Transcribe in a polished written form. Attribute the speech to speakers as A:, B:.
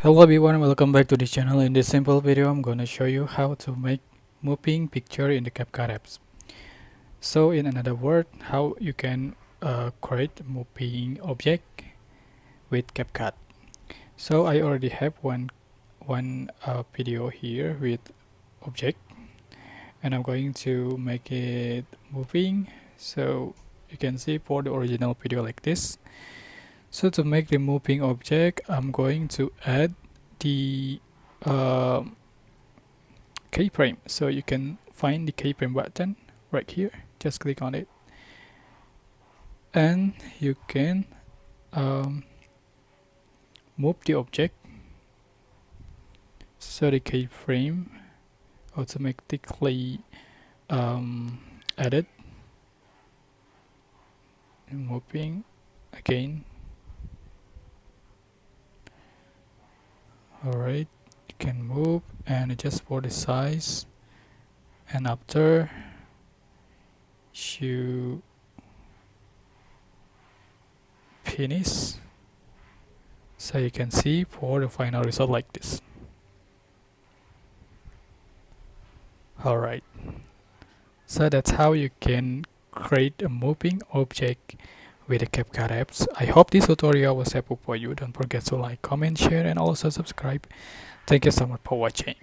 A: Hello everyone, welcome back to the channel. In this simple video I'm gonna show you how to make moving picture in the CapCut apps. So in another word, how you can create moving object with CapCut. So I already have one video here with object, and I'm going to make it moving, so you can see for the original video like this. So to make the moving object, I'm going to add the uh, keyframe. So you can find the keyframe button right here. Just click on it, and you can um, move the object. So the keyframe automatically added. And moving again. Alright, you can move and adjust for the size, and after you finish, so you can see for the final result like this. Alright, so that's how you can create a moving object with the CapCut apps. I hope this tutorial was helpful for you. Don't forget to like, comment, share, and also subscribe. Thank you so much for watching.